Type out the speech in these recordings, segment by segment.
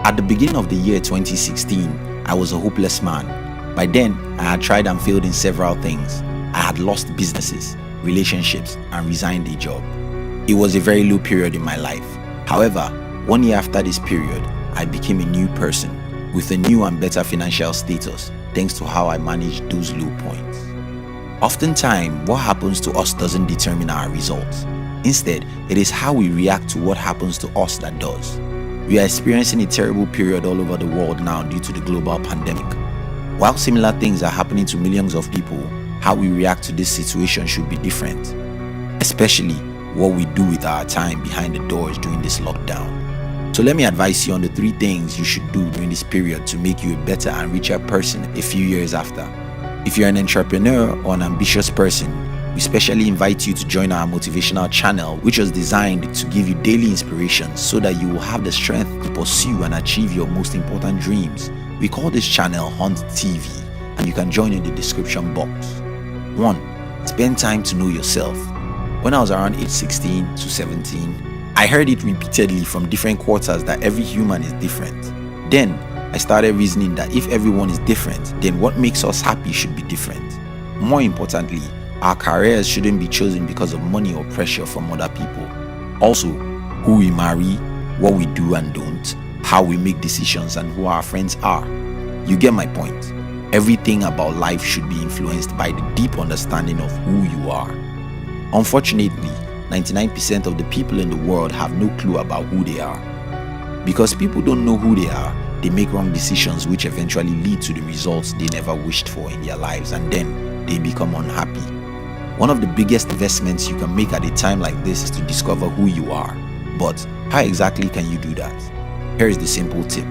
At the beginning of the year 2016, I was a hopeless man. By then, I had tried and failed in several things. I had lost businesses, relationships, and resigned a job. It was a very low period in my life. However, 1 year after this period, I became a new person with a new and better financial status thanks to how I managed those low points. Oftentimes, what happens to us doesn't determine our results. Instead, it is how we react to what happens to us that does. We are experiencing a terrible period all over the world now due to the global pandemic. While similar things are happening to millions of people, how we react to this situation should be different, especially what we do with our time behind the doors during this lockdown. So let me advise you on the 3 things you should do during this period to make you a better and richer person a few years after. If you're an entrepreneur or an ambitious person, we specially invite you to join our motivational channel, which was designed to give you daily inspiration so that you will have the strength to pursue and achieve your most important dreams. We call this channel Hunt TV, and you can join in the description box. 1. Spend time to know yourself. When I was around age 16 to 17, I heard it repeatedly from different quarters that every human is different. Then, I started reasoning that if everyone is different, then what makes us happy should be different. More importantly, our careers shouldn't be chosen because of money or pressure from other people. Also, who we marry, what we do and don't, how we make decisions, and who our friends are. You get my point. Everything about life should be influenced by the deep understanding of who you are. Unfortunately, 99% of the people in the world have no clue about who they are. Because people don't know who they are, they make wrong decisions which eventually lead to the results they never wished for in their lives, and then they become unhappy. One of the biggest investments you can make at a time like this is to discover who you are. But how exactly can you do that? Here is the simple tip.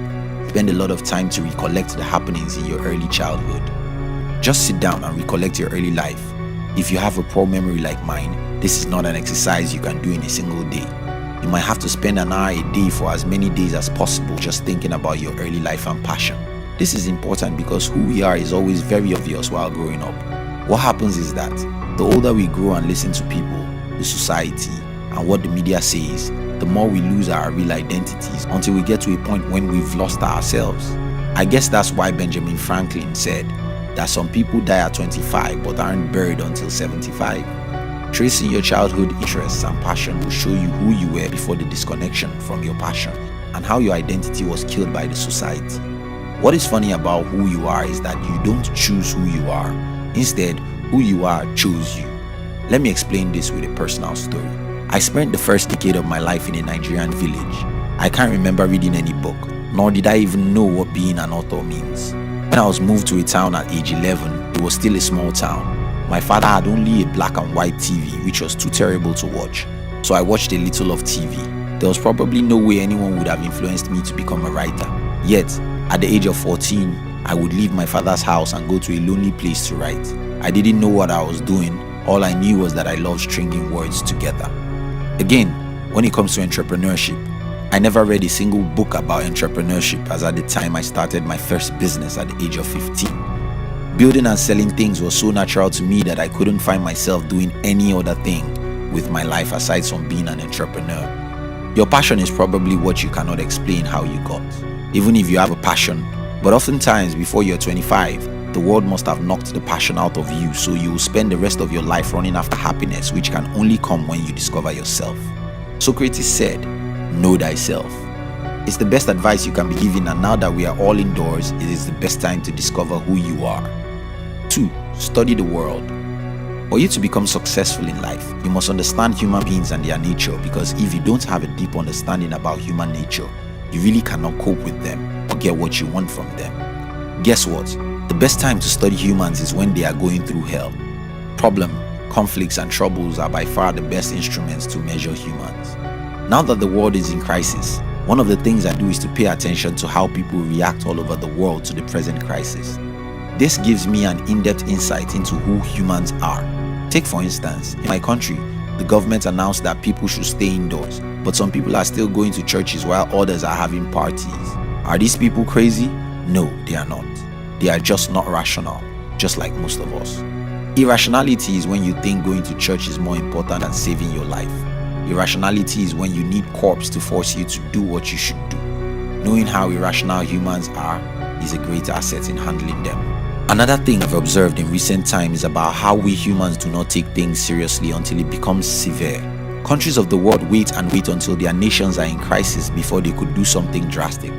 Spend a lot of time to recollect the happenings in your early childhood. Just sit down and recollect your early life. If you have a poor memory like mine, this is not an exercise you can do in a single day. You might have to spend an hour a day for as many days as possible just thinking about your early life and passion. This is important because who we are is always very obvious while growing up. What happens is that the older we grow and listen to people, the society, and what the media says, the more we lose our real identities until we get to a point when we've lost ourselves. I guess that's why Benjamin Franklin said that some people die at 25 but aren't buried until 75. Tracing your childhood interests and passion will show you who you were before the disconnection from your passion and how your identity was killed by the society. What is funny about who you are is that you don't choose who you are. Instead, who you are chose you. Let me explain this with a personal story. I spent the first decade of my life in a Nigerian village. I can't remember reading any book, nor did I even know what being an author means. When I was moved to a town at age 11, it was still a small town. My father had only a black and white TV, which was too terrible to watch, so I watched a little of TV. There was probably no way anyone would have influenced me to become a writer. Yet, at the age of 14, I would leave my father's house and go to a lonely place to write. I didn't know what I was doing. All I knew was that I loved stringing words together. Again, when it comes to entrepreneurship, I never read a single book about entrepreneurship, as at the time I started my first business at the age of 15. Building and selling things was so natural to me that I couldn't find myself doing any other thing with my life aside from being an entrepreneur. Your passion is probably what you cannot explain how you got, even if you have a passion. But oftentimes, before you're 25, the world must have knocked the passion out of you, so you will spend the rest of your life running after happiness, which can only come when you discover yourself. Socrates said, "Know thyself." It's the best advice you can be given, and now that we are all indoors, it is the best time to discover who you are. 2. Study the world. For you to become successful in life, you must understand human beings and their nature, because if you don't have a deep understanding about human nature, you really cannot cope with them or get what you want from them. Guess what? The best time to study humans is when they are going through hell. Problem, conflicts, and troubles are by far the best instruments to measure humans. Now that the world is in crisis, one of the things I do is to pay attention to how people react all over the world to the present crisis. This gives me an in-depth insight into who humans are. Take for instance, in my country, the government announced that people should stay indoors, but some people are still going to churches while others are having parties. Are these people crazy? No, they are not. They are just not rational, just like most of us. Irrationality is when you think going to church is more important than saving your life. Irrationality is when you need corpse to force you to do what you should do. Knowing how irrational humans are is a great asset in handling them. Another thing I've observed in recent times is about how we humans do not take things seriously until it becomes severe. Countries of the world wait and wait until their nations are in crisis before they could do something drastic.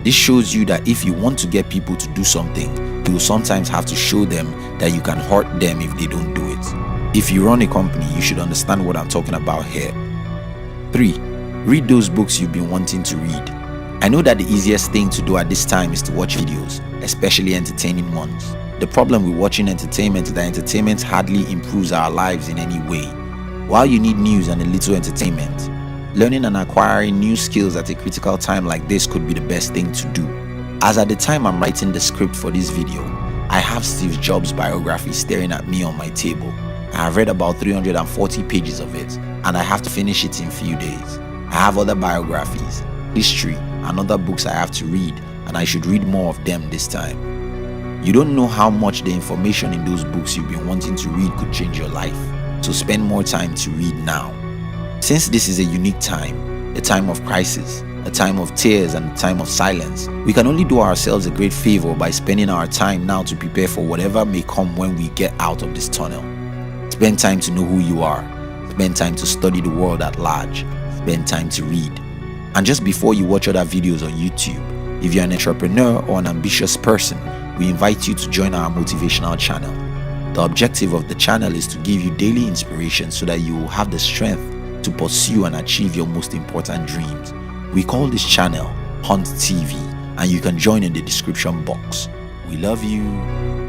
This shows you that if you want to get people to do something, you will sometimes have to show them that you can hurt them if they don't do it. If you run a company, you should understand what I'm talking about here. 3. Read those books you've been wanting to read. I know that the easiest thing to do at this time is to watch videos, especially entertaining ones. The problem with watching entertainment is that entertainment hardly improves our lives in any way. While you need news and a little entertainment, learning and acquiring new skills at a critical time like this could be the best thing to do. As at the time I'm writing the script for this video, I have Steve Jobs' biography staring at me on my table. I have read about 340 pages of it, and I have to finish it in few days. I have other biographies, history, and other books I have to read, and I should read more of them this time. You don't know how much the information in those books you've been wanting to read could change your life, so spend more time to read now. Since this is a unique time, a time of crisis, a time of tears and a time of silence, we can only do ourselves a great favor by spending our time now to prepare for whatever may come when we get out of this tunnel. Spend time to know who you are, spend time to study the world at large, spend time to read. And just before you watch other videos on YouTube, if you're an entrepreneur or an ambitious person, we invite you to join our motivational channel. The objective of the channel is to give you daily inspiration so that you will have the strength to pursue and achieve your most important dreams. We call this channel Hunt TV, and you can join in the description box. We love you.